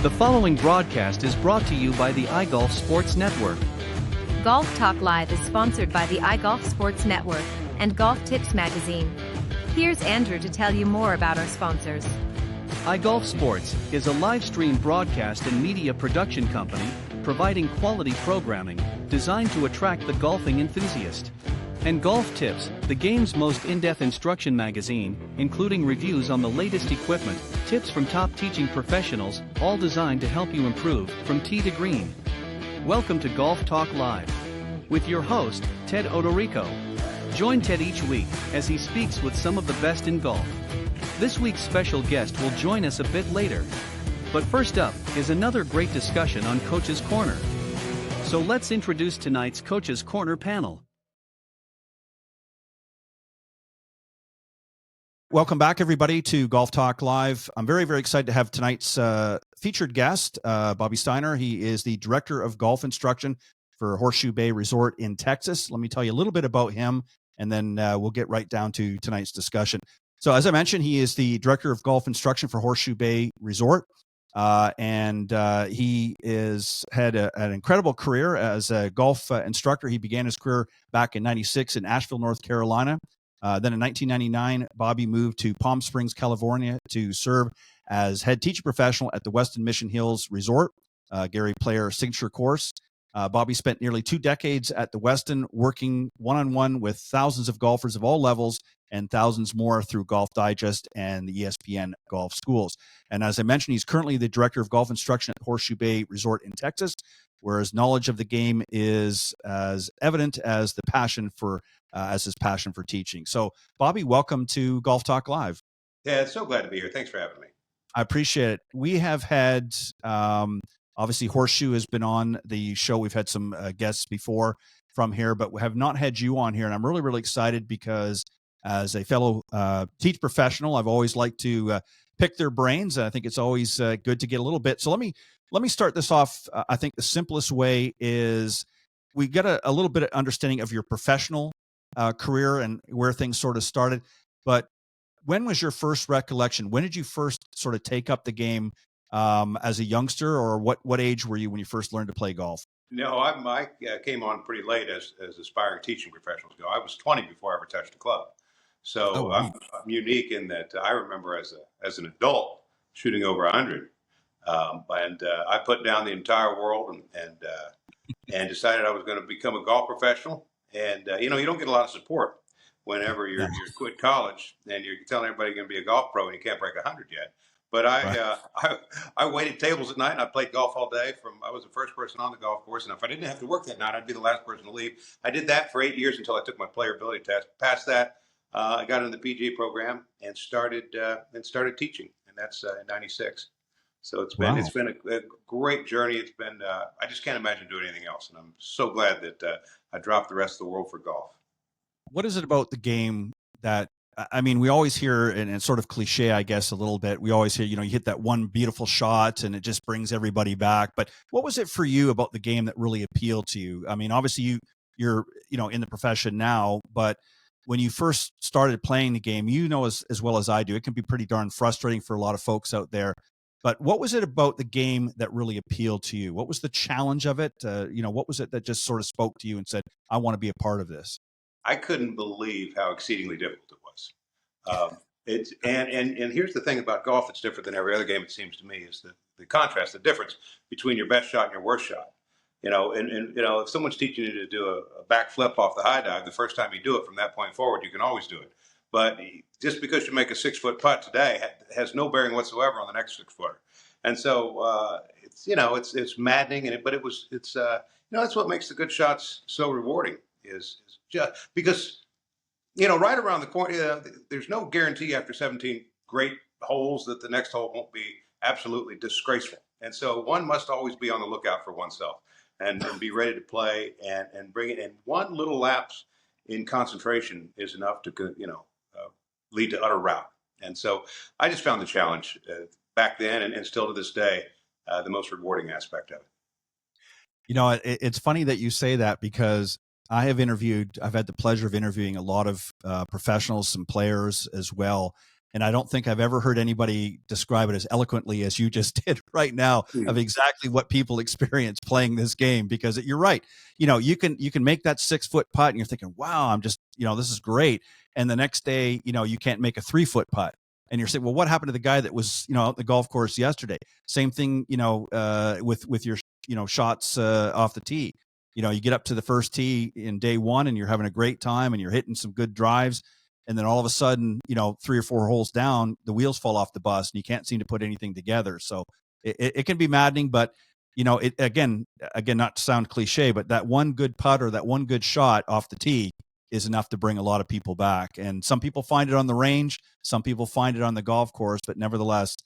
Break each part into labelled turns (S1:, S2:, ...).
S1: The following broadcast is brought to you by the iGolf Sports Network.
S2: Golf Talk Live is sponsored by the iGolf Sports Network and Golf Tips Magazine. Here's Andrew to tell you more about our sponsors.
S1: iGolf Sports is a live stream broadcast and media production company providing quality programming designed to attract the golfing enthusiast. And Golf Tips, the game's most in-depth instruction magazine, including reviews on the latest equipment, tips from top teaching professionals, all designed to help you improve from tee to green. Welcome to Golf Talk Live with your host, Ted Odorico. Join Ted each week as he speaks with some of the best in golf. This week's special guest will join us a bit later. But first up is another great discussion on Coach's Corner. So let's introduce tonight's Coach's Corner panel.
S3: Welcome back, everybody, to Golf Talk Live. I'm very, very excited to have tonight's featured guest, Bobby Steiner. He is the Director of Golf Instruction for Horseshoe Bay Resort in Texas. Let me tell you a little bit about him, and then we'll get right down to tonight's discussion. So, as I mentioned, he is the Director of Golf Instruction for Horseshoe Bay Resort, and he has had an incredible career as a golf instructor. He began his career back in '96 in Asheville, North Carolina. Then in 1999, Bobby moved to Palm Springs, California to serve as head teaching professional at the Westin Mission Hills Resort, Gary Player signature course. Bobby spent nearly 2 decades at the Westin working one-on-one with thousands of golfers of all levels and thousands more through Golf Digest and the ESPN Golf Schools. And as I mentioned, he's currently the Director of Golf Instruction at Horseshoe Bay Resort in Texas, where his knowledge of the game is as evident as the passion for his passion for teaching. So, Bobby, welcome to Golf Talk Live.
S4: Yeah, it's so glad to be here. Thanks for having me.
S3: I appreciate it. We have had, obviously, Horseshoe has been on the show. We've had some guests before from here, but we have not had you on here. And I'm really, really excited because as a fellow teach professional, I've always liked to pick their brains. And I think it's always good to get a little bit. So let me start this off. I think the simplest way is we get a little bit of understanding of your professional career and where things sort of started. But when was your first recollection? When did you first sort of take up the game as a youngster, or what age were you when you first learned to play golf?
S4: No, I came on pretty late as aspiring teaching professionals go. I was 20 before I ever touched a club. So
S3: Oh, wow.
S4: I'm unique in that I remember as an adult shooting over 100. And I put down the entire world and decided I was going to become a golf professional. And, you don't get a lot of support whenever you're quit college and you're telling everybody you're going to be a golf pro and you can't break 100 yet. But I waited tables at night and I played golf all day. I was the first person on the golf course. And if I didn't have to work that night, I'd be the last person to leave. I did that for 8 years until I took my player ability test. Passed that. I got into the PGA program and started teaching. And that's in '96. So it's been a great journey. It's been I just can't imagine doing anything else, and I'm so glad that I dropped the rest of the world for golf.
S3: What is it about the game that, I mean, we always hear, and it's sort of cliche, I guess, a little bit. We always hear, you hit that one beautiful shot and it just brings everybody back. But what was it for you about the game that really appealed to you? I mean, obviously you're in the profession now, but when you first started playing the game, as well as I do, it can be pretty darn frustrating for a lot of folks out there. But what was it about the game that really appealed to you? What was the challenge of it? What was it that just sort of spoke to you and said, I want to be a part of this?
S4: I couldn't believe how exceedingly difficult it was. And here's the thing about golf that's different than every other game, it seems to me, is the contrast, the difference between your best shot and your worst shot. If someone's teaching you to do a back flip off the high dive, the first time you do it from that point forward, you can always do it. But just because you make a 6-foot putt today has no bearing whatsoever on the next 6-footer. And so it's maddening, that's what makes the good shots so rewarding is just because right around the corner there's no guarantee after 17 great holes that the next hole won't be absolutely disgraceful. And so one must always be on the lookout for oneself and be ready to play and bring it. And one little lapse in concentration is enough to lead to utter rout. And so I just found the challenge back then and still to this day the most rewarding aspect of it.
S3: It's funny that you say that because I've had the pleasure of interviewing a lot of professionals and players as well. And I don't think I've ever heard anybody describe it as eloquently as you just did right now of exactly what people experience playing this game. Because you're right, you can make that 6-foot putt, and you're thinking, "Wow, I'm just, this is great." And the next day, you can't make a 3-foot putt, and you're saying, "Well, what happened to the guy that was, out the golf course yesterday?" Same thing, with your, shots off the tee. You get up to the first tee in day one, and you're having a great time, and you're hitting some good drives. And then all of a sudden, 3 or 4 holes down, the wheels fall off the bus and you can't seem to put anything together. So it can be maddening, but it again, not to sound cliche, but that one good putt or that one good shot off the tee is enough to bring a lot of people back. And some people find it on the range, some people find it on the golf course, but nevertheless,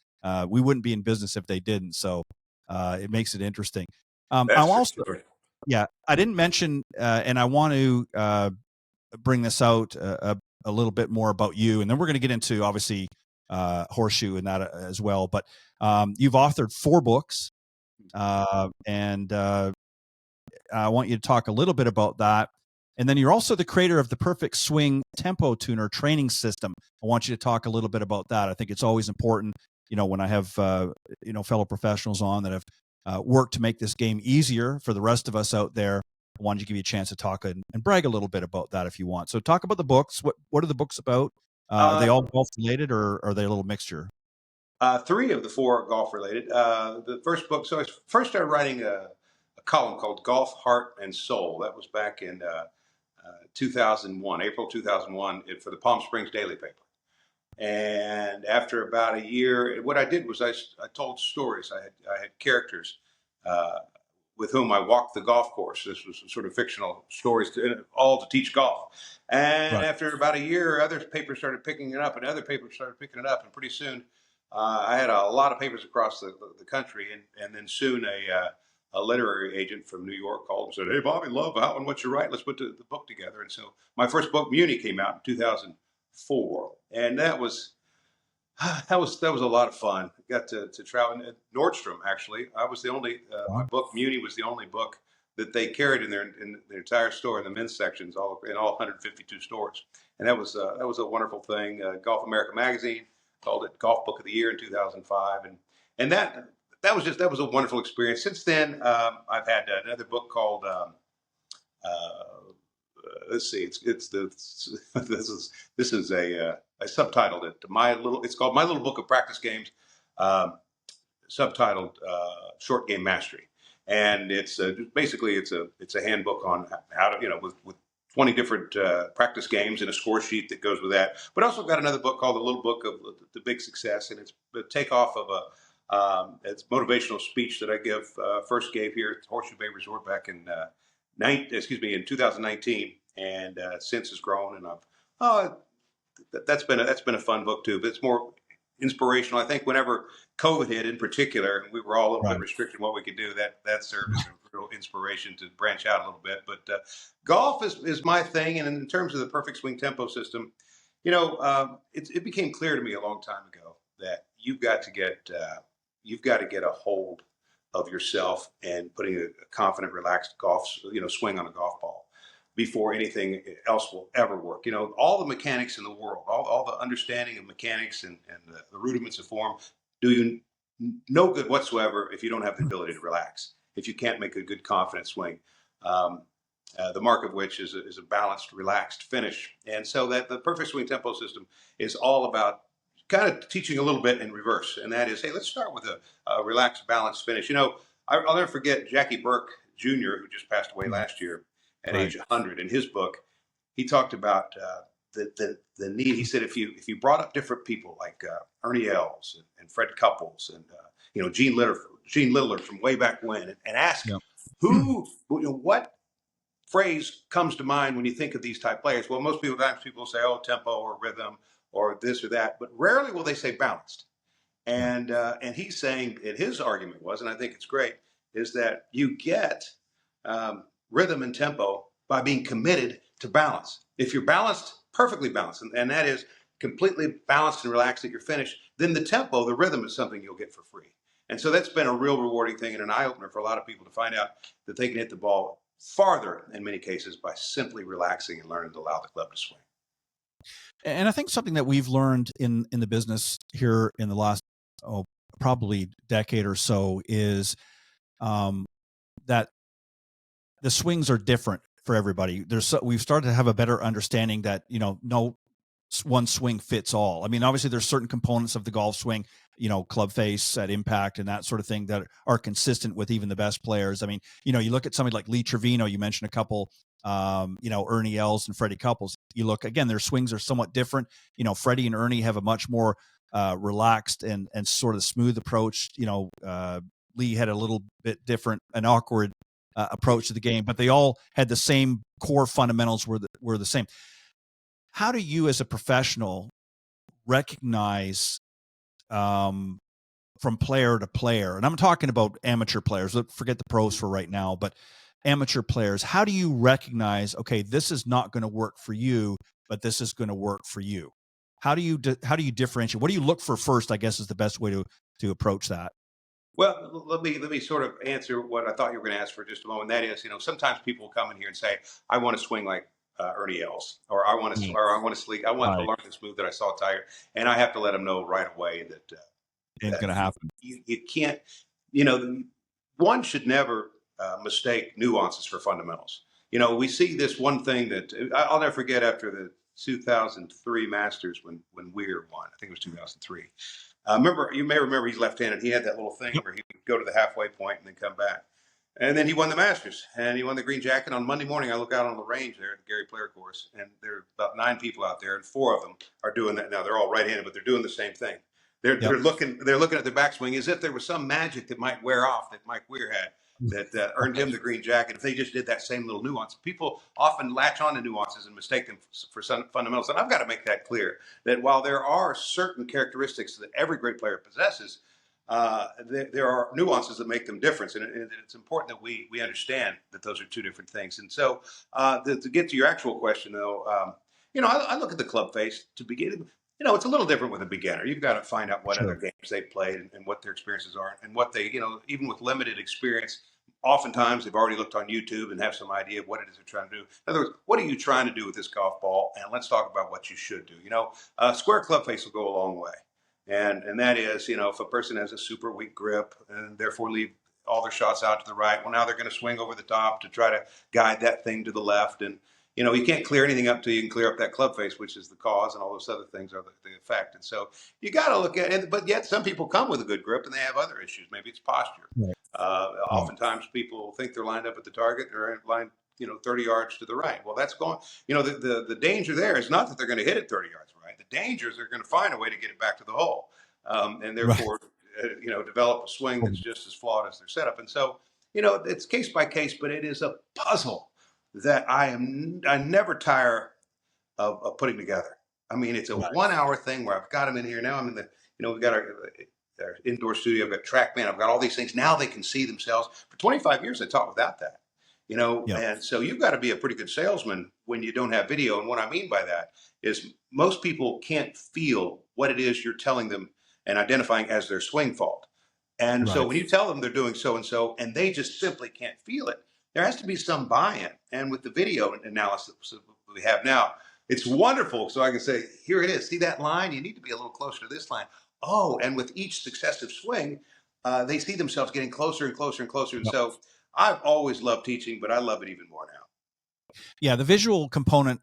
S3: we wouldn't be in business if they didn't. So it makes it interesting. I'm also, yeah, I didn't mention, and I want to bring this out a little bit more about you, and then we're going to get into obviously Horseshoe and that as well. But you've authored 4 books, and I want you to talk a little bit about that. And then you're also the creator of the Perfect Swing Tempo Tuner training system. I want you to talk a little bit about that. I think it's always important, when I have fellow professionals on that have worked to make this game easier for the rest of us out there. I wanted to give you a chance to talk and brag a little bit about that if you want. So talk about the books. What are the books about? Are they all golf related, or are they a little mixture?
S4: 3 of the 4 are golf related. The first book, so I first started writing a column called Golf, Heart, and Soul. That was back in 2001, April 2001, for the Palm Springs Daily paper. And after about a year, what I did was I told stories. I had characters with whom I walked the golf course. This was sort of fictional stories, all to teach golf. And
S3: Right.
S4: after about a year, other papers started picking it up, and other papers started picking it up. And pretty soon, I had a lot of papers across the country. And then soon a literary agent from New York called and said, "Hey, Bobby, love how and what you write. Let's put the book together." And so my first book, Muni, came out in 2004. And that was that was a lot of fun. I got to travel at Nordstrom. Actually, I was the only. My book Muni was the only book that they carried in their entire store in the men's sections, all 152 stores, and that was a wonderful thing. Golf America magazine called it Golf Book of the Year in 2005, and that was a wonderful experience. Since then, I've had another book called. Let's see, it's the this is a I subtitled it it's called My Little Book of Practice Games, subtitled Short Game Mastery, and it's basically it's a handbook on how to with 20 different practice games and a score sheet that goes with that. But also got another book called The Little Book of the Big Success, and it's a takeoff of it's motivational speech that I first gave here at Horseshoe Bay Resort back in in 2019, and since has grown. And that's been a fun book too. But it's more inspirational. I think whenever COVID hit, in particular, we were all a little bit restricted in what we could do. That served as a real inspiration to branch out a little bit. But golf is my thing, and in terms of the Perfect Swing Tempo system, it became clear to me a long time ago that you've got to get a hold of yourself and putting a confident, relaxed swing on a golf ball before anything else will ever work. All the mechanics in the world, all the understanding of mechanics and the rudiments of form do you no good whatsoever if you don't have the ability to relax, if you can't make a good, confident swing. The mark of which is a balanced, relaxed finish. And so that the Perfect Swing Tempo system is all about kind of teaching a little bit in reverse. And that is, hey, let's start with a relaxed, balanced finish. I'll never forget Jackie Burke Jr., who just passed away last year at age 100. In his book, he talked about the need. He said if you brought up different people like Ernie Els and Fred Couples and Gene Littler from way back when, and ask what phrase comes to mind when you think of these type players. Well, most people say, oh, tempo or rhythm or this or that, but rarely will they say balanced. And he's saying, and his argument was, and I think it's great, is that you get rhythm and tempo by being committed to balance. If you're balanced, perfectly balanced, and that is completely balanced and relaxed at your finish, then the tempo, the rhythm is something you'll get for free. And so that's been a real rewarding thing and an eye-opener for a lot of people to find out that they can hit the ball farther in many cases by simply relaxing and learning to allow the club to swing.
S3: And I think something that we've learned in the business here in the last, probably decade or so is um, that the swings are different for everybody. We've started to have a better understanding that, no one swing fits all. I mean, obviously there's certain components of the golf swing, club face at impact and that sort of thing that are consistent with even the best players. I mean, you look at somebody like Lee Trevino, you mentioned a couple, Ernie Els and Freddie Couples. You look again, their swings are somewhat different. Freddie and Ernie have a much more relaxed and sort of smooth approach. Lee had a little bit different, an awkward approach to the game, but they all had the same core fundamentals were the same. How do you, as a professional, recognize from player to player, and I'm talking about amateur players, forget the pros for right now, but amateur players, how do you recognize, okay, this is not going to work for you, but this is going to work for you? How do you differentiate? What do you look for first, I guess, is the best way to approach that?
S4: Well, let me sort of answer what I thought you were going to ask for just a moment. That is, sometimes people come in here and say, "I want to swing like Ernie Els," or I want to sleek, I want to
S3: Right.
S4: learn this move that I saw Tiger," and I have to let them know right away that
S3: Ain't going to happen.
S4: you can't. You know, one should never mistake nuances for fundamentals. We see this one thing that I'll never forget after the 2003 Masters when Weir won. I think it was 2003. You may remember he's left-handed. He had that little thing where he would go to the halfway point and then come back. And then he won the Masters, and he won the green jacket. On Monday morning, I look out on the range there at the Gary Player course, and there are about 9 people out there, and 4 of them are doing that. Now they're all right-handed, but they're doing the same thing. They're
S3: Yep.
S4: they're looking at their backswing as if there was some magic that might wear off that Mike Weir had that earned him the green jacket. If they just did that same little nuance, people often latch on to nuances and mistake them for some fundamentals. And I've got to make that clear that while there are certain characteristics that every great player possesses, there are nuances that make them different, and it's important that we understand that those are 2 different things. And so, to get to your actual question, though, I look at the club face to begin. It's a little different with a beginner. You've got to find out what other games they've played and what their experiences are, and what they, even with limited experience, oftentimes they've already looked on YouTube and have some idea of what it is they're trying to do. In other words, what are you trying to do with this golf ball? And let's talk about what you should do. Square club face will go a long way. And that is, if a person has a super weak grip and therefore leave all their shots out to the right, well, now they're going to swing over the top to try to guide that thing to the left. And, you can't clear anything up till you can clear up that club face, which is the cause, and all those other things are the effect. And so you got to look at it. But yet some people come with a good grip and they have other issues. Maybe it's posture.
S3: Right.
S4: Oftentimes people think they're lined up at the target. They're lined, 30 yards to the right. Well, that's going, the danger there is not that they're going to hit it 30 yards right. The danger is they're going to find a way to get it back to the hole. And therefore, develop a swing that's just as flawed as their setup. And so, it's case by case, but it is a puzzle that I never tire of putting together. I mean, it's a 1-hour thing where I've got them in here. Now I'm in we've got our indoor studio. I've got TrackMan. I've got all these things. Now they can see themselves. For 25 years, I taught without that. And so you've got to be a pretty good salesman when you don't have video. And what I mean by that is most people can't feel what it is you're telling them and identifying as their swing fault. And so when you tell them they're doing so and they just simply can't feel it, there has to be some buy-in. And with the video analysis we have now, it's wonderful. So I can say, here it is. See that line? You need to be a little closer to this line. Oh, and with each successive swing, they see themselves getting closer and closer and closer. And so I've always loved teaching, but I love it even more now.
S3: Yeah, the visual component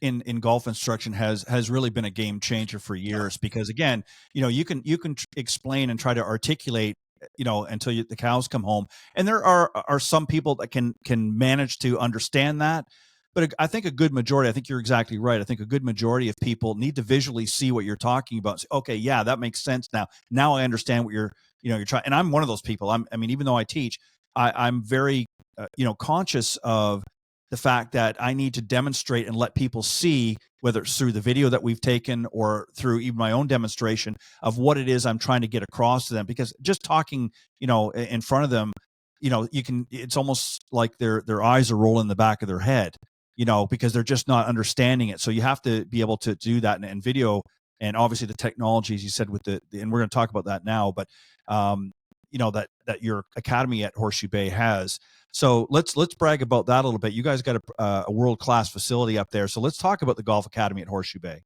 S3: in golf instruction has really been a game changer for years, because again, you can explain and try to articulate, until the cows come home. And there are some people that can manage to understand that. But I think a good majority, I think you're exactly right. I think a good majority of people need to visually see what you're talking about. Say, okay, yeah, that makes sense now. Now I understand what you're trying. And I'm one of those people. Even though I teach, I'm very, conscious of the fact that I need to demonstrate and let people see, whether it's through the video that we've taken or through even my own demonstration of what it is I'm trying to get across to them. Because just talking, in front of them, it's almost like their eyes are rolling in the back of their head, because they're just not understanding it. So you have to be able to do that in video, and obviously the technology, as you said, with and we're going to talk about that now, but that your academy at Horseshoe Bay has. So let's brag about that a little bit. You guys got a world-class facility up there. So let's talk about the Golf Academy at Horseshoe Bay.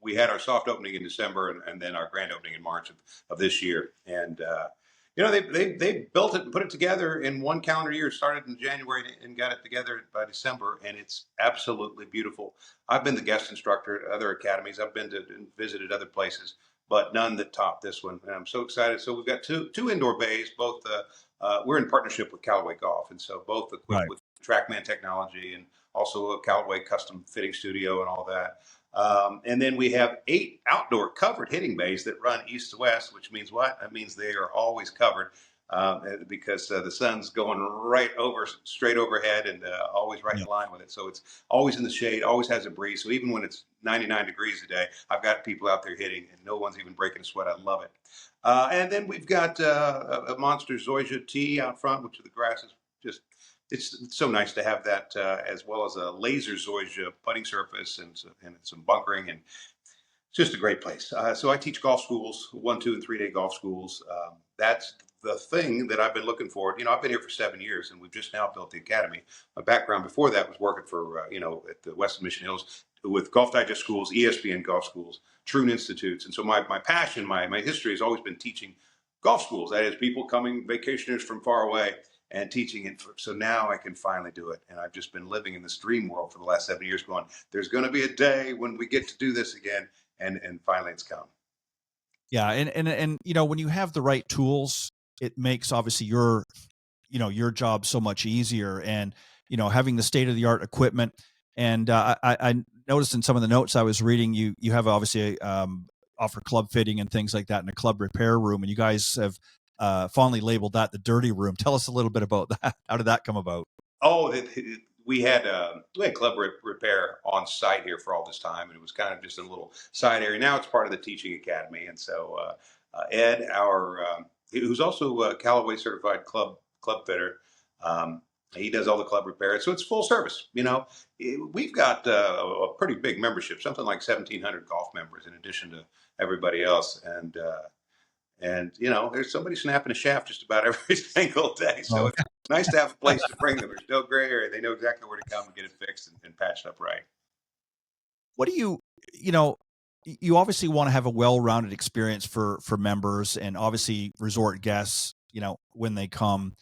S4: We had our soft opening in December, and then our grand opening in March of this year. And they built it and put it together in one calendar year. Started in January and got it together by December, and it's absolutely beautiful. I've been the guest instructor at other academies. I've been to and visited other places, but none that top this one. And I'm so excited. So we've got two indoor bays. Both we're in partnership with Callaway Golf, and so both equipped with TrackMan technology and also a Callaway custom fitting studio and all that. And then we have 8 outdoor covered hitting bays that run east to west, which means what? That means they are always covered because the sun's going straight overhead and always right in line with it. So it's always in the shade, always has a breeze. So even when it's 99 degrees a day, I've got people out there hitting and no one's even breaking a sweat. I love it. And then we've got a monster Zoysia tee out front, which the grass is just it's so nice to have that as well as a laser Zoysia putting surface and some bunkering, and it's just a great place. So I teach golf schools, 1, 2, and 3 day golf schools. That's the thing that I've been looking for. I've been here for 7 years, and we've just now built the academy. My background before that was working for at the Western Mission Hills with Golf Digest schools, ESPN golf schools, Troon Institutes, and so my passion, my history has always been teaching golf schools. That is, people coming, vacationers from far away, and teaching it. So now I can finally do it. And I've just been living in this dream world for the last 7 years going, there's going to be a day when we get to do this again. And finally it's come.
S3: Yeah. And when you have the right tools, it makes obviously your job so much easier, and, having the state of the art equipment. And I noticed in some of the notes I was reading, you have obviously offer club fitting and things like that in a club repair room. And you guys have fondly labeled that the dirty room. Tell us a little bit about that. How did that come about?
S4: Oh, we had club repair on site here for all this time, and it was kind of just a little side area. Now it's part of the teaching academy, and so Ed, who's also a Callaway certified club fitter, he does all the club repairs, so it's full service. We've got a pretty big membership, something like 1,700 golf members, in addition to everybody else, and there's somebody snapping a shaft just about every single day. So it's nice to have a place to bring them. There's no gray area. They know exactly where to come and get it fixed and patched up right.
S3: What do you obviously want to have a well-rounded experience for members and obviously resort guests, when they come,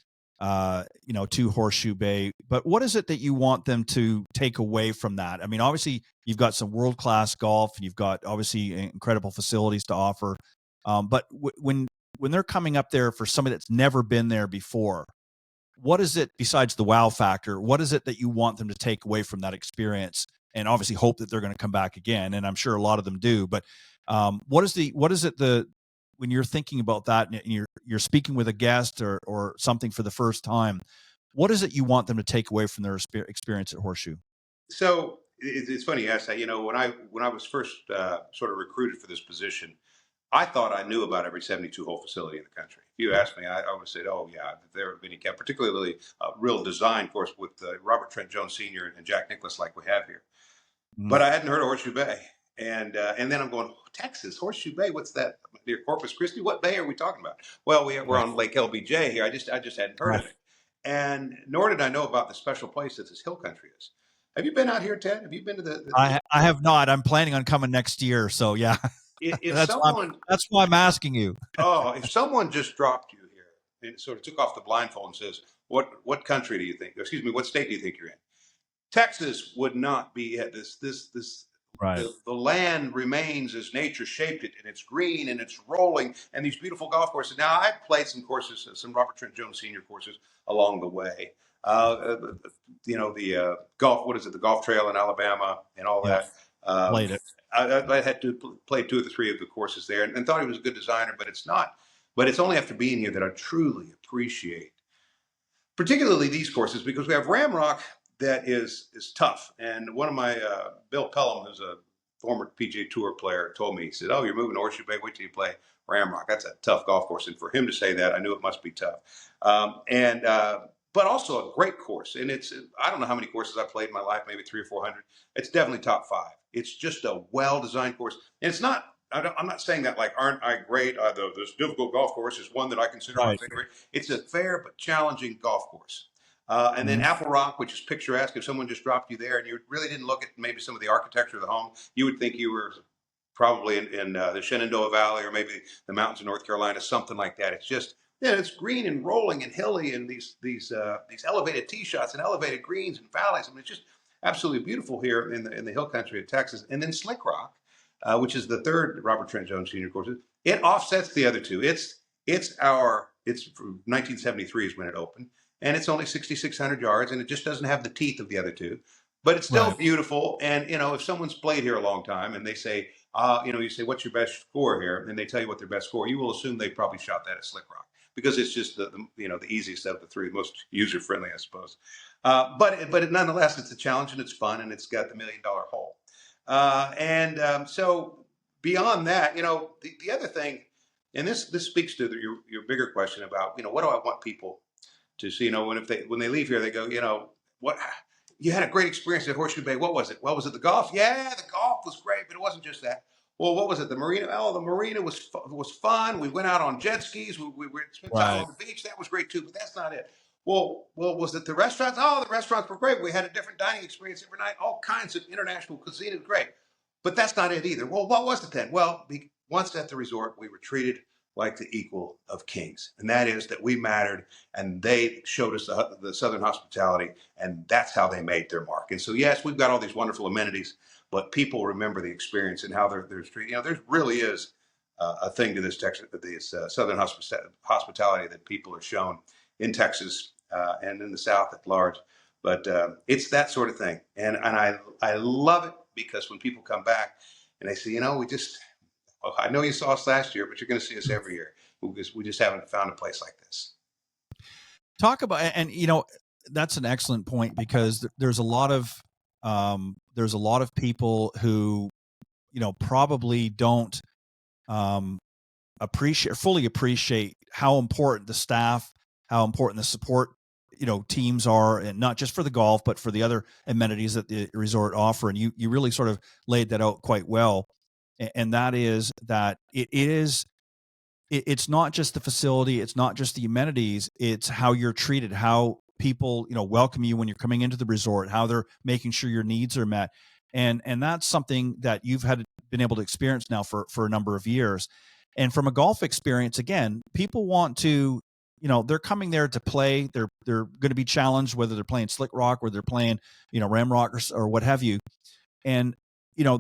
S3: to Horseshoe Bay. But what is it that you want them to take away from that? I mean, obviously you've got some world-class golf and you've got obviously incredible facilities to offer. But when they're coming up there for somebody that's never been there before, what is it besides the wow factor? What is it that you want them to take away from that experience, and obviously hope that they're going to come back again? And I'm sure a lot of them do. But what is it when you're thinking about that and you're speaking with a guest or something for the first time, what is it you want them to take away from their experience at Horseshoe?
S4: So it's funny you ask that. When I was first sort of recruited for this position, I thought I knew about every 72-hole facility in the country. If you asked me, I would have said, oh, yeah, there have been, particularly a real design course with Robert Trent Jones Sr. and Jack Nicklaus like we have here. Mm-hmm. But I hadn't heard of Horseshoe Bay. And then I'm going, Texas, Horseshoe Bay, what's that? Near Corpus Christi? What bay are we talking about? Well, we're on Lake LBJ here. I just hadn't heard of it. And nor did I know about the special place that this hill country is. Have you been out here, Ted? Have you been to the
S3: I have not. I'm planning on coming next year. So, yeah. That's why I'm asking you.
S4: If someone just dropped you here and sort of took off the blindfold and says, what country do you think, excuse me, what state do you think you're in? Texas would not be it.
S3: Right.
S4: The land remains as nature shaped it, and it's green and it's rolling, and these beautiful golf courses. Now, I've played some courses, some Robert Trent Jones Sr. courses along the way. The golf, the golf trail in Alabama and all that.
S3: Played it.
S4: I had to play 2 of the 3 of the courses there and thought he was a good designer, but it's not. But it's only after being here that I truly appreciate, particularly these courses, because we have Ramrock that is tough. And one of my, Bill Pelham, who's a former PGA Tour player, told me, he said, oh, you're moving to Horseshoe Bay, wait till you play Ramrock. That's a tough golf course. And for him to say that, I knew it must be tough. But also a great course. And I don't know how many courses I've played in my life, maybe 300 or 400. It's definitely top 5. It's just a well-designed course. And it's not I'm not saying that like, aren't I great? This difficult golf course is one that I consider my
S3: Right.
S4: favorite. It's a fair but challenging golf course. And then
S3: Mhm.
S4: Apple Rock, which is picturesque. If someone just dropped you there and you really didn't look at maybe some of the architecture of the home, you would think you were probably in the Shenandoah Valley or maybe the mountains of North Carolina, something like that. It's just, yeah, it's green and rolling and hilly, and these elevated tee shots and elevated greens and valleys. I mean, it's just absolutely beautiful here in the hill country of Texas. And then Slick Rock, which is the third Robert Trent Jones Senior course, it offsets the other two. It's from 1973 is when it opened, and it's only 6,600 yards, and it just doesn't have the teeth of the other two, but it's still
S3: Right.
S4: beautiful. And if someone's played here a long time and they say, you say, what's your best score here? And they tell you what their best score. You will assume they probably shot that at Slick Rock because it's just the easiest of the three, most user friendly, I suppose. But nonetheless, it's a challenge and it's fun, and it's got the $1 million hole. So beyond that, the other thing, and this speaks to your bigger question about what do I want people to see? When they leave here, they go, what. You had a great experience at Horseshoe Bay. What was it? Well, was it the golf? Yeah, the golf was great, but it wasn't just that. Well, what was it? The marina? Oh, the marina was fun. We went out on jet skis. We spent time
S3: Right.
S4: on the beach. That was great too. But that's not it. Well, was it the restaurants? Oh, the restaurants were great. We had a different dining experience every night. All kinds of international cuisine. It was great. But that's not it either. Well, what was it then? Well, once at the resort, we were treated like the equal of kings, and that is that we mattered, and they showed us the Southern hospitality, and that's how they made their mark. And so, yes, we've got all these wonderful amenities, but people remember the experience and how they're treated. There really is a thing to this Southern hospitality that people are shown in Texas and in the South at large. But it's that sort of thing, and I love it because when people come back and they say, well, I know you saw us last year, but you're going to see us every year because we just haven't found a place like this.
S3: Talk about, and that's an excellent point, because there's a lot of people who probably don't fully appreciate how important the staff, how important the support teams are, and not just for the golf but for the other amenities that the resort offer. And you really sort of laid that out quite well, and that is that it's not just the facility, it's not just the amenities, it's how you're treated, how people welcome you when you're coming into the resort, how they're making sure your needs are met. And that's something that you've been able to experience now for a number of years. And from a golf experience, again, people want to, they're coming there to play. They're going to be challenged, whether they're playing Slick Rock, whether they're playing, Ramrock or what have you. And,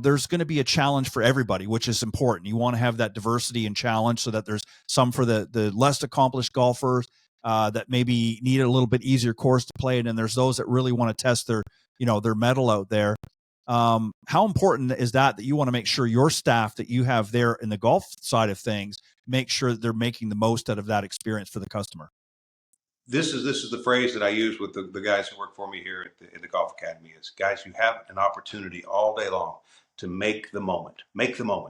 S3: there's going to be a challenge for everybody, which is important. You want to have that diversity and challenge so that there's some for the less accomplished golfers that maybe need a little bit easier course to play. And then there's those that really want to test their mettle out there. How important is that you want to make sure your staff that you have there in the golf side of things, make sure that they're making the most out of that experience for the customer?
S4: This is the phrase that I use with the guys who work for me here at the Golf Academy is, guys, you have an opportunity all day long to make the moment.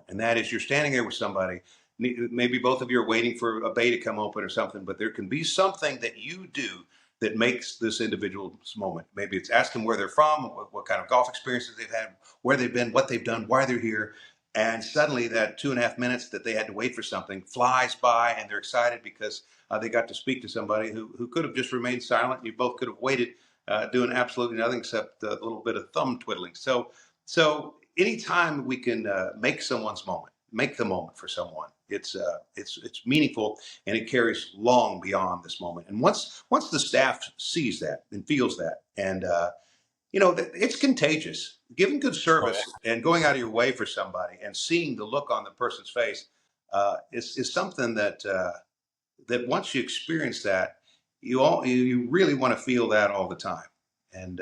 S4: And that is, you're standing there with somebody, maybe both of you are waiting for a bay to come open or something, but there can be something that you do that makes this individual's moment. Maybe it's ask them where they're from, what kind of golf experiences they've had, where they've been, what they've done, why they're here. And suddenly that 2.5 minutes that they had to wait for something flies by, and they're excited because they got to speak to somebody who could have just remained silent. You both could have waited, doing absolutely nothing except a little bit of thumb twiddling. So anytime we can make someone's moment, make the moment for someone, it's meaningful, and it carries long beyond this moment. And once the staff sees that and feels that, and it's contagious. Giving good service and going out of your way for somebody and seeing the look on the person's face is something that once you experience that, you really want to feel that all the time. And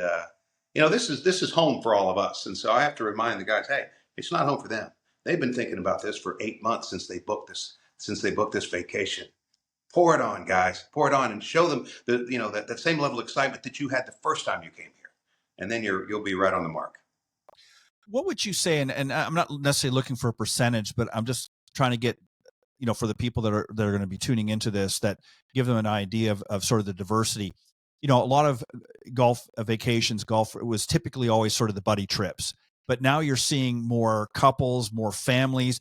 S4: this is home for all of us. And so I have to remind the guys, hey, it's not home for them. They've been thinking about this for 8 months since they booked this vacation. Pour it on, guys. Pour it on, and show them that same level of excitement that you had the first time you came here, and then you'll be right on the mark.
S3: What would you say? And I'm not necessarily looking for a percentage, but I'm just trying to get, for the people that are going to be tuning into this, that give them an idea of sort of the diversity. A lot of golf vacations, golf was typically always sort of the buddy trips, but now you're seeing more couples, more families.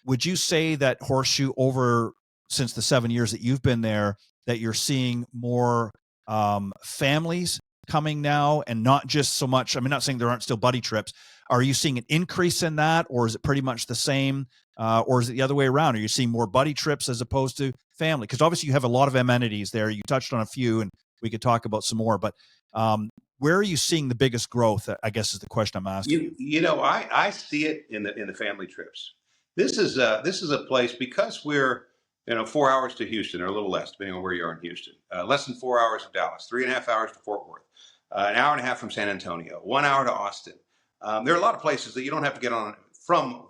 S3: would you say that Horseshoe over since the 7 years that you've been there, that you're seeing more families coming now and not just so much, I mean, not saying there aren't still buddy trips. Are you seeing an increase in that, or is it pretty much the same? Or is it the other way around? Are you seeing more buddy trips as opposed to family? Because obviously you have a lot of amenities there. You touched on a few, and we could talk about some more. But where are you seeing the biggest growth, I guess is the question I'm asking.
S4: I see it in the family trips. This is a place, because we're 4 hours to Houston, or a little less, depending on where you are in Houston. Less than 4 hours to Dallas, 3.5 hours to Fort Worth, an hour and a half from San Antonio, 1 hour to Austin. There are a lot of places that you don't have to get on from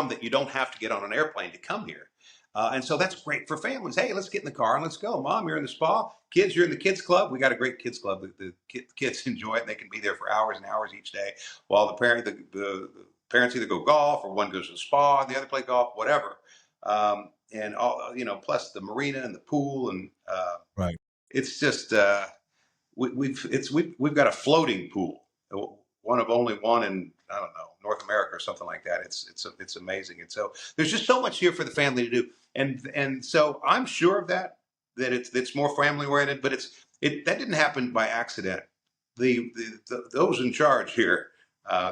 S4: that you don't have to get on an airplane to come here. And so that's great for families. Hey, let's get in the car and let's go. Mom, you're in the spa. Kids, you're in the kids club. We got a great kids club. The kids enjoy it. They can be there for hours and hours each day, while the parents either go golf, or one goes to the spa and the other play golf, whatever. And all, plus the marina and the pool, and
S3: Right.
S4: it's just we've got a floating pool, one of only one in, I don't know, North America or something like that. It's amazing. And so there's just so much here for the family to do. And so I'm sure of that it's more family oriented, but that didn't happen by accident. Those in charge here,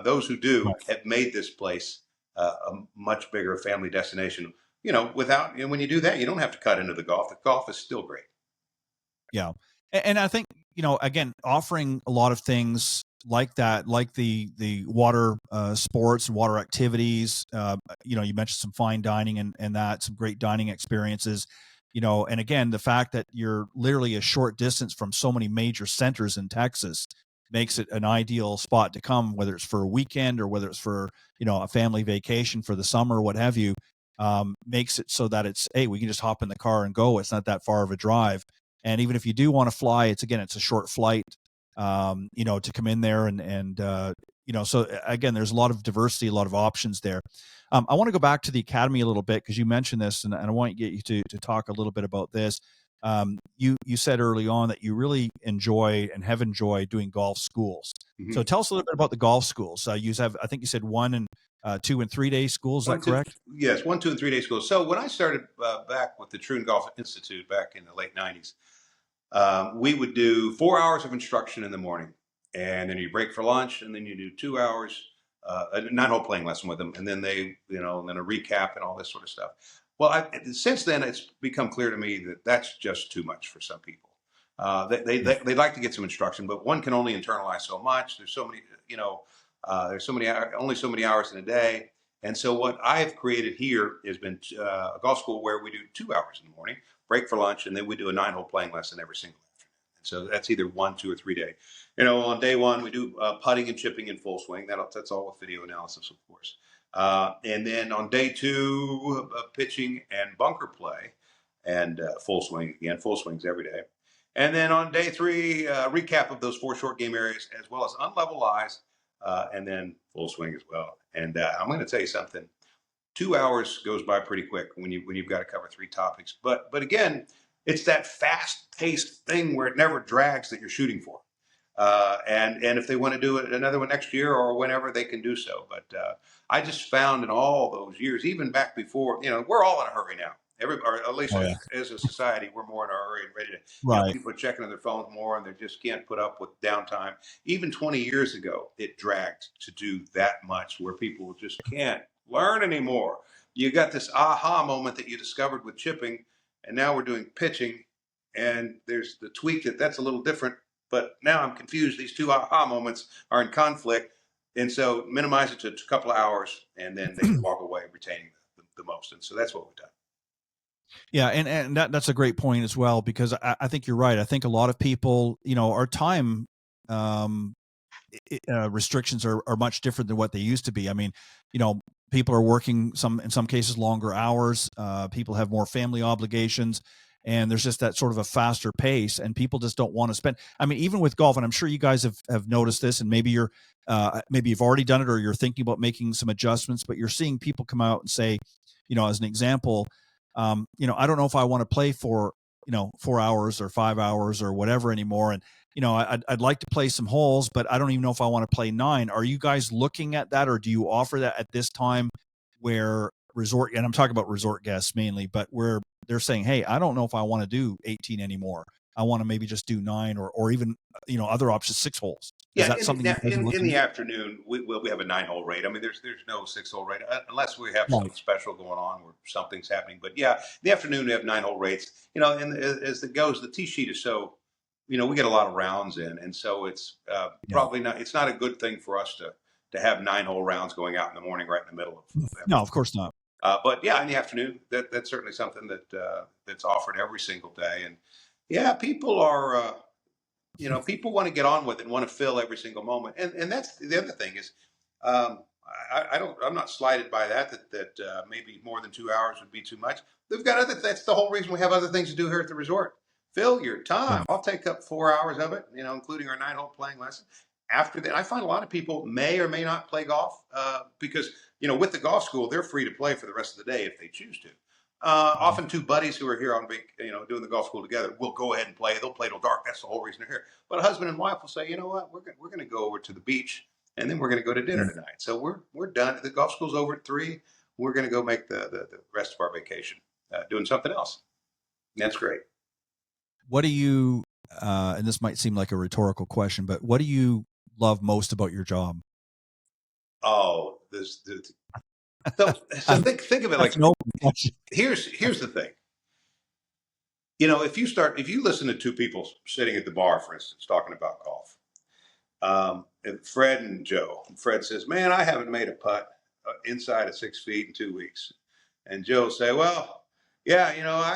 S4: those who do, have made this place a much bigger family destination. When you do that, you don't have to cut into the golf. The golf is still great. Yeah.
S3: And I think, again, offering a lot of things like that, like the water sports and water activities, you mentioned some fine dining and that, some great dining experiences, and again, the fact that you're literally a short distance from so many major centers in Texas makes it an ideal spot to come, whether it's for a weekend or whether it's for, a family vacation for the summer, what have you. Makes it so that it's, hey, we can just hop in the car and go. It's not that far of a drive. And even if you do want to fly, it's a short flight, to come in there so again, there's a lot of diversity, a lot of options there. I want to go back to the Academy a little bit, because you mentioned this, and I want to get you to talk a little bit about this. You said early on that you really enjoy and have enjoyed doing golf schools. Mm-hmm. So tell us a little bit about the golf schools. You have, I think you said 1 and 2 and 3 day schools. Is that correct?
S4: Yes, 1, 2, and 3 day schools. So when I started back with the Troon Golf Institute back in the late 90s, we would do 4 hours of instruction in the morning, and then you break for lunch, and then you do 2 hours, a 9-hole playing lesson with them, and then and then a recap and all this sort of stuff. Well, since then, it's become clear to me that that's just too much for some people. They like to get some instruction, but one can only internalize so much. There's so many, only so many hours in a day. And so what I've created here has been a golf school where we do 2 hours in the morning, break for lunch, and then we do a 9-hole playing lesson every single afternoon. And so that's either 1, 2, or 3 day. On day 1, we do putting and chipping in full swing. That's all with video analysis, of course. And then on day 2, pitching and bunker play, and full swing again, full swings every day. And then on day 3, recap of those 4 short game areas, as well as unlevel lies, and then full swing as well. And I'm going to tell you something. 2 hours goes by pretty quick when you've got to cover 3 topics. But again, it's that fast-paced thing where it never drags that you're shooting for. And if they want to do it another one next year or whenever, they can do so. But I just found in all those years, even back before, we're all in a hurry now. Or at least as a society, we're more in a hurry and ready to.
S3: Right.
S4: People are checking on their phones more, and they just can't put up with downtime. Even 20 years ago, it dragged to do that much, where people just can't learn anymore. You got this aha moment that you discovered with chipping, and now we're doing pitching, and there's the tweak that's a little different. But now I'm confused. These 2 aha moments are in conflict, and so minimize it to a couple of hours, and then they can walk away retaining the most. And so that's what we've done.
S3: Yeah, and that's a great point as well, because I think you're right. I think a lot of people, our time restrictions are much different than what they used to be. I mean, people are working in some cases longer hours. People have more family obligations, and there's just that sort of a faster pace, and people just don't want to spend. I mean, even with golf, and I'm sure you guys have noticed this, and maybe maybe you've already done it, or you're thinking about making some adjustments, but you're seeing people come out and say, as an example, I don't know if I want to play for 4 hours or 5 hours or whatever anymore, and I'd like to play some holes, but I don't even know if I want to play 9. Are you guys looking at that, or do you offer that at this time where resort, and I'm talking about resort guests mainly, but where they're saying, hey, I don't know if I want to do 18 anymore. I want to maybe just do 9 or even, other options, 6 holes. Is
S4: Yeah,
S3: that something you guys are
S4: in
S3: looking
S4: the
S3: at?
S4: afternoon, we have a 9-hole rate. I mean, there's no 6-hole rate unless we have
S3: Right.
S4: something special going on where something's happening. But yeah, in the afternoon we have 9-hole rates. And as it goes, the tee sheet is so, we get a lot of rounds in, and so it's
S3: Yeah.
S4: probably not. It's not a good thing for us to have 9-hole rounds going out in the morning, right in the middle of
S3: No, of course not.
S4: but yeah, in the afternoon, that's certainly something that's offered every single day. And yeah, people are. People want to get on with it and want to fill every single moment. And that's the other thing is, um, I'm not slighted by that maybe more than 2 hours would be too much. They've got that's the whole reason we have other things to do here at the resort. Fill your time.
S3: Yeah.
S4: I'll take up 4 hours of it, including our 9-hole playing lesson. After that, I find a lot of people may or may not play golf because, with the golf school, they're free to play for the rest of the day if they choose to. Often two buddies who are here on doing the golf school together will go ahead and play. They'll play till dark. That's the whole reason they're here. But a husband and wife will say, you know what, we're going to go over to the beach and then we're going to go to dinner tonight. So we're done. The golf school's over at 3. We're going to go make the rest of our vacation doing something else. And that's great.
S3: What do you, and this might seem like a rhetorical question, but what do you love most about your job?
S4: Oh, so think of it like, here's the thing. If you listen to two people sitting at the bar, for instance, talking about golf, and Fred and Joe, Fred says, man, I haven't made a putt inside of 6 feet in 2 weeks. And Joe will say, well, yeah,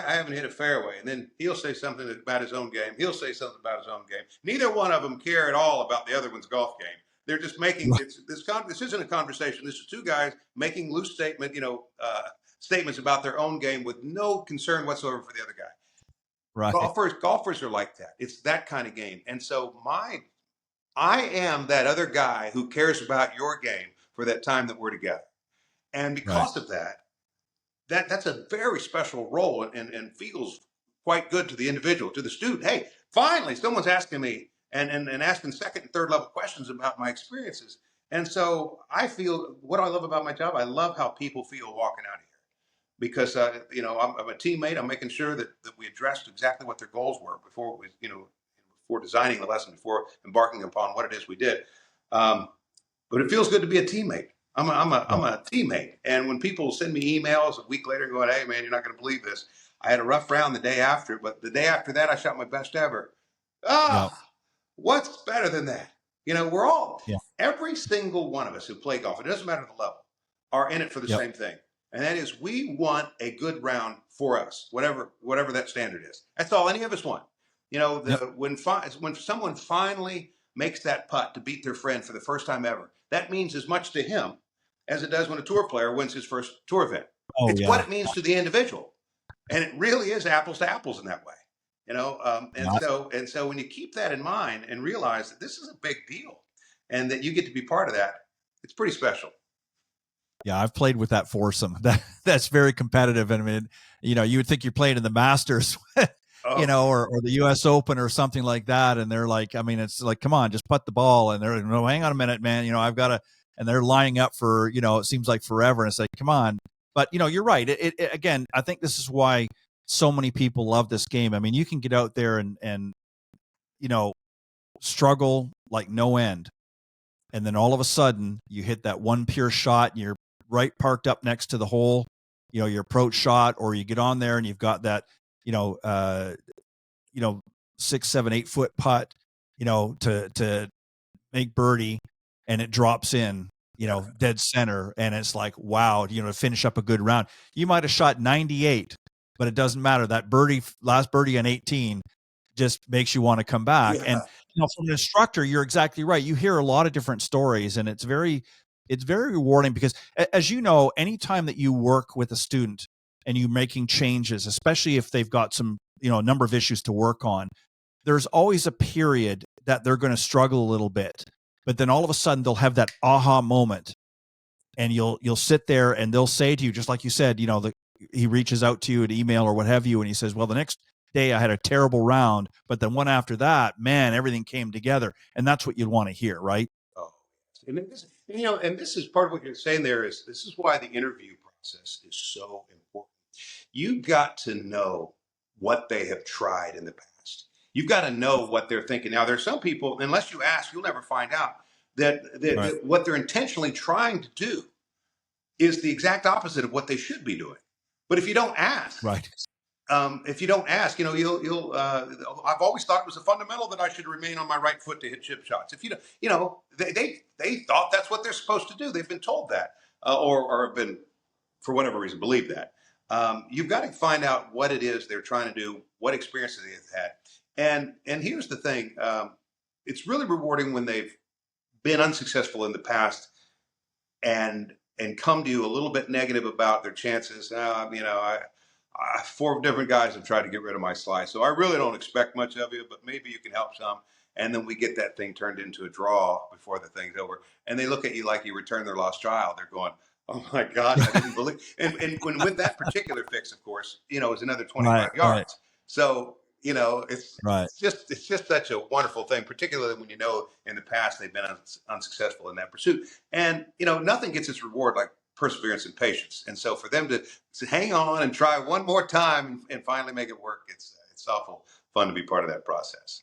S4: I haven't hit a fairway. And then he'll say something about his own game. He'll say something about his own game. Neither one of them care at all about the other one's golf game. They're just making this isn't a conversation. This is two guys making loose statements about their own game with no concern whatsoever for the other guy.
S3: Right.
S4: Golfers are like that. It's that kind of game. And so I am that other guy who cares about your game for that time that we're together. And because of that's a very special role and feels quite good to the individual, to the student. Hey, finally, someone's asking me and asking second and third level questions about my experiences. And so I feel, what do I love about my job? I love how people feel walking out of here. Because I'm a teammate. I'm making sure that we addressed exactly what their goals were before designing the lesson, before embarking upon what it is we did. But it feels good to be a teammate. I'm a teammate. And when people send me emails a week later going, hey man, you're not going to believe this. I had a rough round the day after, but the day after that, I shot my best ever. What's better than that? We're all, every single one of us who play golf, it doesn't matter the level, are in it for the same thing. And that is, we want a good round for us, whatever that standard is. That's all any of us want. When someone finally makes that putt to beat their friend for the first time ever, that means as much to him as it does when a tour player wins his first tour event. It's what it means to the individual, and it really is apples to apples in that way. So when you keep that in mind and realize that this is a big deal, and that you get to be part of that, it's pretty special.
S3: Yeah, I've played with that foursome. That's very competitive. And I mean, you would think you're playing in the Masters, or the U.S. Open or something like that. And they're like, I mean, it's like, come on, just putt the ball. And they're, no, hang on a minute, man. I've got to, and they're lining up for, it seems like forever. And it's like, come on. But, you're right. It again, I think this is why so many people love this game. I mean, you can get out there and struggle like no end. And then all of a sudden you hit that one pure shot and you're right parked up next to the hole, your approach shot, or you get on there and you've got that, 6, 7, 8 foot putt, to make birdie, and it drops in, dead center. And it's like, wow, to finish up a good round. You might have shot 98, but it doesn't matter. That last birdie on 18 just makes you want to come back. Yeah. And, from an instructor, you're exactly right. You hear a lot of different stories, and it's very rewarding because, as you know, anytime that you work with a student and you're making changes, especially if they've got some, a number of issues to work on, there's always a period that they're going to struggle a little bit, but then all of a sudden they'll have that aha moment, and you'll sit there and they'll say to you, just like you said, he reaches out to you, an email or what have you, and he says, well, the next day I had a terrible round, but then one after that, man, everything came together. And that's what you'd want to hear, right?
S4: Oh, And this is part of what you're saying there is this is why the interview process is so important. You've got to know what they have tried in the past. You've got to know what they're thinking. Now, there's some people, unless you ask, you'll never find out that what they're intentionally trying to do is the exact opposite of what they should be doing. But if you don't ask,
S3: Right.
S4: if you don't ask, you'll. I've always thought it was a fundamental that I should remain on my right foot to hit chip shots. If they thought that's what they're supposed to do. They've been told that, or have been, for whatever reason, believe that. You've got to find out what it is they're trying to do, what experiences they've had, and here's the thing: it's really rewarding when they've been unsuccessful in the past, and come to you a little bit negative about their chances. Four different guys have tried to get rid of my slice, so I really don't expect much of you, but maybe you can help some. And then we get that thing turned into a draw before the thing's over. And they look at you like you returned their lost child. They're going, "Oh my God, I didn't believe." And when with that particular fix, of course, it's another 25 yards.
S3: Right.
S4: So it's
S3: Right.
S4: it's just such a wonderful thing, particularly when in the past they've been unsuccessful in that pursuit. And nothing gets its reward like perseverance and patience. And so for them to hang on and try one more time and finally make it work, it's awful fun to be part of that process.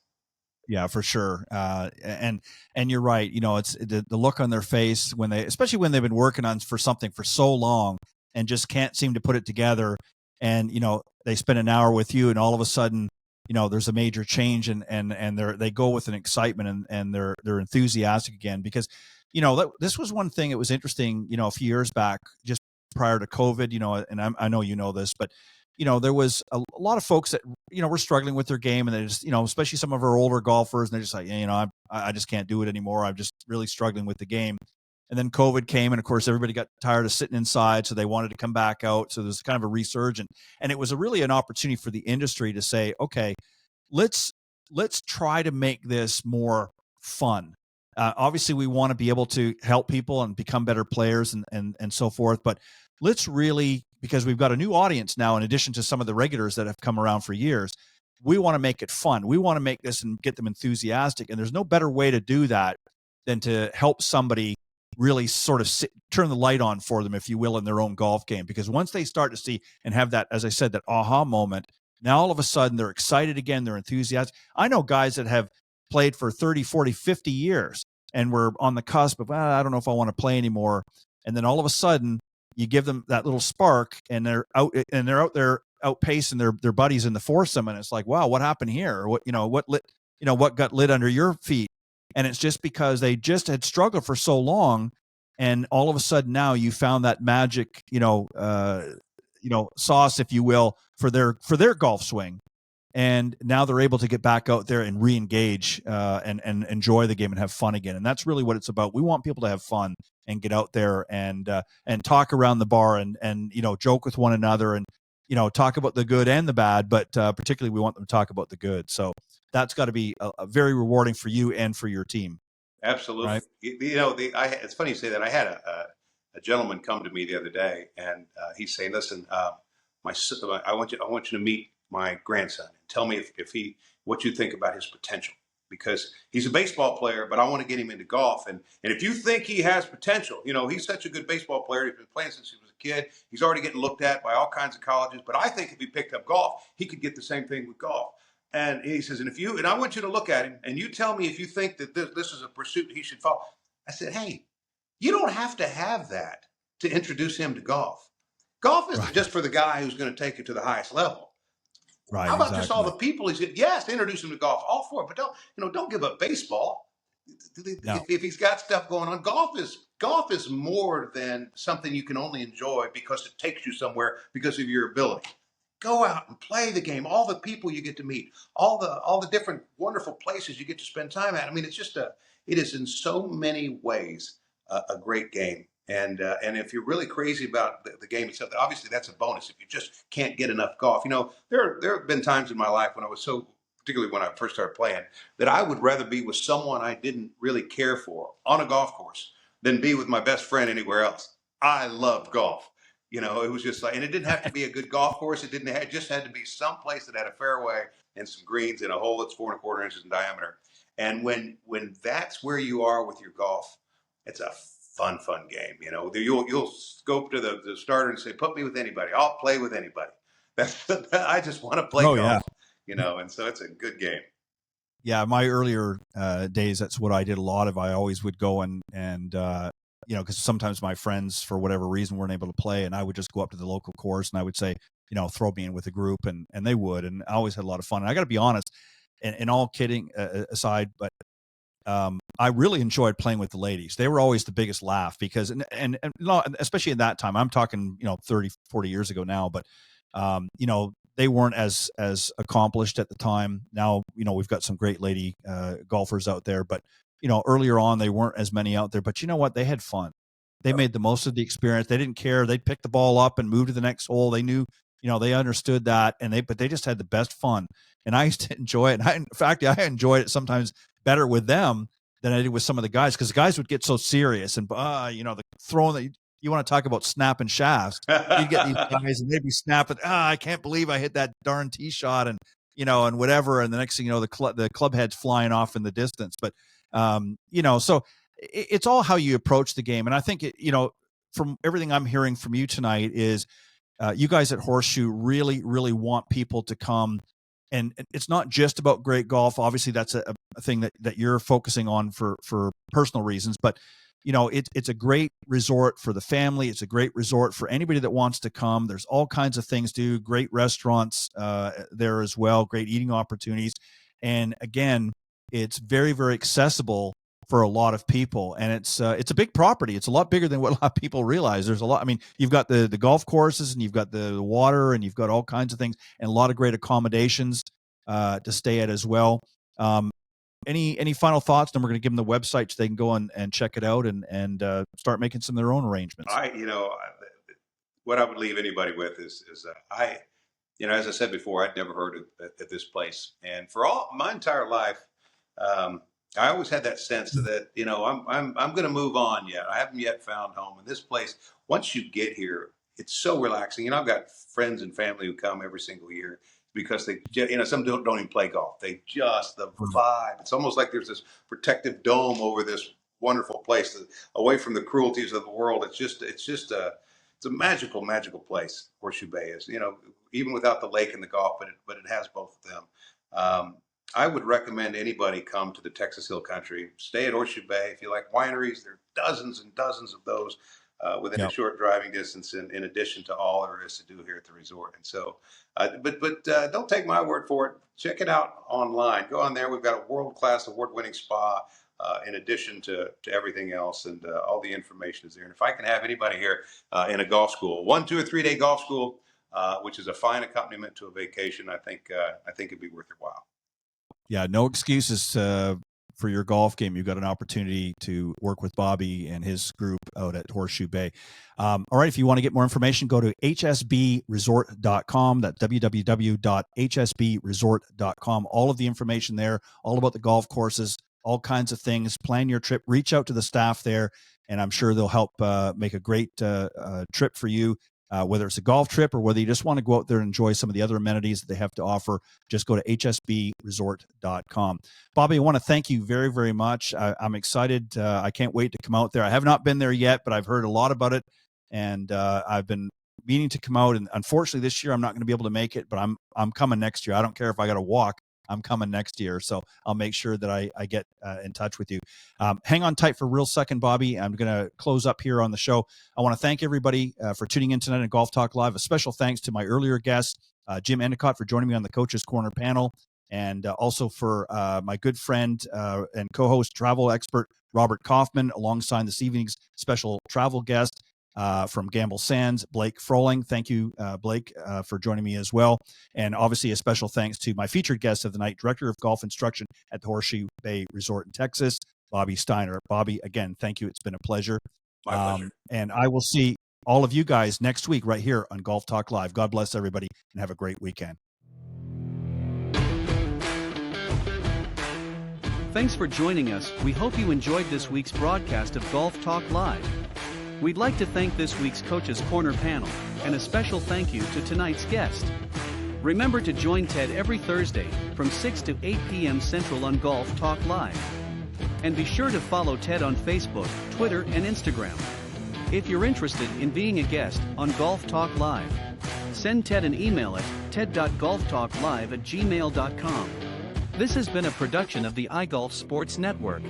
S3: Yeah, for sure. And you're right. It's the look on their face especially when they've been working on for something for so long and just can't seem to put it together. And, they spend an hour with you and all of a sudden, there's a major change and they go with an excitement and they're enthusiastic again because, this was one thing that was interesting, a few years back, just prior to COVID, and I know this, but there was a lot of folks that, were struggling with their game and they just, especially some of our older golfers, and they're just like, I just can't do it anymore. I'm just really struggling with the game. And then COVID came and of course everybody got tired of sitting inside. So they wanted to come back out. So there's kind of a resurgence and it was really an opportunity for the industry to say, okay, let's try to make this more fun. Obviously we want to be able to help people and become better players and so forth, but let's really, because we've got a new audience now, in addition to some of the regulars that have come around for years, we want to make it fun. We want to make this and get them enthusiastic. And there's no better way to do that than to help somebody really sort of turn the light on for them, if you will, in their own golf game. Because once they start to see and have that, as I said, that aha moment, now all of a sudden they're excited again, they're enthusiastic. I know guys that have played for 30, 40, 50 years and we're on the cusp of, I don't know if I want to play anymore. And then all of a sudden you give them that little spark and they're out there outpacing their buddies in the foursome. And it's like, wow, what happened here? What got lit under your feet? And it's just because they just had struggled for so long. And all of a sudden now you found that magic, sauce, if you will, for their golf swing. And now they're able to get back out there and re-engage and enjoy the game and have fun again. And that's really what it's about. We want people to have fun and get out there and talk around the bar and joke with one another and talk about the good and the bad. But particularly, we want them to talk about the good. So that's got to be a very rewarding for you and for your team.
S4: Absolutely. Right? It's funny you say that. I had a gentleman come to me the other day, and he's saying, "Listen, I want you to meet my grandson and tell me what you think about his potential, because he's a baseball player, but I want to get him into golf. And if you think he has potential, he's such a good baseball player. He's been playing since he was a kid. He's already getting looked at by all kinds of colleges. But I think if he picked up golf, he could get the same thing with golf." And he says, and I want you to look at him and you tell me if you think that this is a pursuit he should follow. I said, hey, you don't have to have that to introduce him to golf. Golf isn't just for the guy who's going to take you to the highest level.
S3: Right.
S4: How about just all the people he said, yes, introduce him to golf, all for it, but don't give up baseball. No. If he's got stuff going on, golf is more than something you can only enjoy because it takes you somewhere because of your ability. Go out and play the game. All the people you get to meet, all the different wonderful places you get to spend time at. I mean, it is in so many ways a great game. And if you're really crazy about the game itself, obviously that's a bonus. If you just can't get enough golf, there have been times in my life when particularly when I first started playing, that I would rather be with someone I didn't really care for on a golf course than be with my best friend anywhere else. I love golf. It was just like, and it didn't have to be a good golf course. It just had to be some place that had a fairway and some greens and a hole that's 4 1/4 inches in diameter. And when that's where you are with your golf, it's a fun game. You know, you'll scope to the starter and say, put me with anybody. I'll play with anybody. I just want to play
S3: Oh,
S4: golf.
S3: yeah.
S4: You know, and so it's a good game.
S3: Yeah, my earlier days, that's what I did a lot of. I always would go and you know, because sometimes my friends, for whatever reason, weren't able to play, and I would just go up to the local course and I would say, you know, throw me in with a group, and they would, and I always had a lot of fun. And I got to be honest, and all kidding aside, but I really enjoyed playing with the ladies. They were always the biggest laugh because, and not, especially at that time, I'm talking, you know, 30, 40 years ago now, but, you know, they weren't as accomplished at the time. Now, you know, we've got some great lady golfers out there, but, you know, earlier on, they weren't as many out there, but you know what? They had fun. They made the most of the experience. They didn't care. They'd pick the ball up and move to the next hole. They knew, you know, they understood that, but they just had the best fun. And I used to enjoy it. And in fact, I enjoyed it sometimes better with them than I did with some of the guys, because the guys would get so serious and you know, the throwing that you want to talk about snapping shafts. You'd get these guys and they'd be snapping. I can't believe I hit that darn tee shot, and you know, and whatever. And the next thing you know, the club head's flying off in the distance. But you know, so it's all how you approach the game. And I think you know, from everything I'm hearing from you tonight is you guys at Horseshoe really, really want people to come. And it's not just about great golf. Obviously, that's a thing that you're focusing on for personal reasons. But, you know, it's a great resort for the family. It's a great resort for anybody that wants to come. There's all kinds of things to do. Great restaurants there as well. Great eating opportunities. And again, it's very, very accessible for a lot of people, and it's a big property. It's a lot bigger than what a lot of people realize. There's a lot. I mean, you've got the golf courses, and you've got the water, and you've got all kinds of things, and a lot of great accommodations to stay at as well. Any final thoughts? Then we're going to give them the website so they can go and check it out and start making some of their own arrangements.
S4: What I would leave anybody with is you know, as I said before, I'd never heard of this place, and for my entire life. I always had that sense that, you know, I'm going to move on yet. I haven't yet found home. And this place, once you get here, it's so relaxing. You know, I've got friends and family who come every single year because they, you know, some don't even play golf. They just, the vibe. It's almost like there's this protective dome over this wonderful place away from the cruelties of the world. It's a magical place. Horseshoe Bay is, you know, even without the lake and the golf, but it has both of them. I would recommend anybody come to the Texas Hill Country. Stay at Horseshoe Bay. If you like wineries, there are dozens and dozens of those within a short driving distance. In addition to all there is to do here at the resort. And so, but don't take my word for it. Check it out online. Go on there. We've got a world-class, award-winning spa. In addition to everything else, and all the information is there. And if I can have anybody here in a golf school, 1, 2, or 3 day golf school, which is a fine accompaniment to a vacation, I think it'd be worth your while.
S3: Yeah, no excuses for your golf game. You've got an opportunity to work with Bobby and his group out at Horseshoe Bay. All right, if you want to get more information, go to hsbresort.com. That's www.hsbresort.com. All of the information there, all about the golf courses, all kinds of things. Plan your trip. Reach out to the staff there, and I'm sure they'll help make a great trip for you. Whether it's a golf trip or whether you just want to go out there and enjoy some of the other amenities that they have to offer, just go to hsbresort.com. Bobby, I want to thank you very, very much. I'm excited. I can't wait to come out there. I have not been there yet, but I've heard a lot about it, and I've been meaning to come out. And unfortunately, this year I'm not going to be able to make it, but I'm coming next year. I don't care if I got to walk. I'm coming next year, so I'll make sure that I get in touch with you. Hang on tight for a real second, Bobby. I'm going to close up here on the show. I want to thank everybody for tuning in tonight on Golf Talk Live. A special thanks to my earlier guest, Jim Endicott, for joining me on the Coach's Corner panel, and also for my good friend and co-host, travel expert, Robert Kaufman, alongside this evening's special travel guest, from Gamble Sands, Blake Froling. Thank you, Blake, for joining me as well. And obviously a special thanks to my featured guest of the night, Director of Golf Instruction at the Horseshoe Bay Resort in Texas, Bobby Steiner. Bobby, again, thank you. It's been a pleasure.
S4: My pleasure.
S3: And I will see all of you guys next week right here on Golf Talk Live. God bless everybody and have a great weekend.
S1: Thanks for joining us. We hope you enjoyed this week's broadcast of Golf Talk Live. We'd like to thank this week's Coach's Corner panel, and a special thank you to tonight's guest. Remember to join Ted every Thursday from 6 to 8 p.m. Central on Golf Talk Live. And be sure to follow Ted on Facebook, Twitter, and Instagram. If you're interested in being a guest on Golf Talk Live, send Ted an email at ted.golftalklive@gmail.com. This has been a production of the iGolf Sports Network.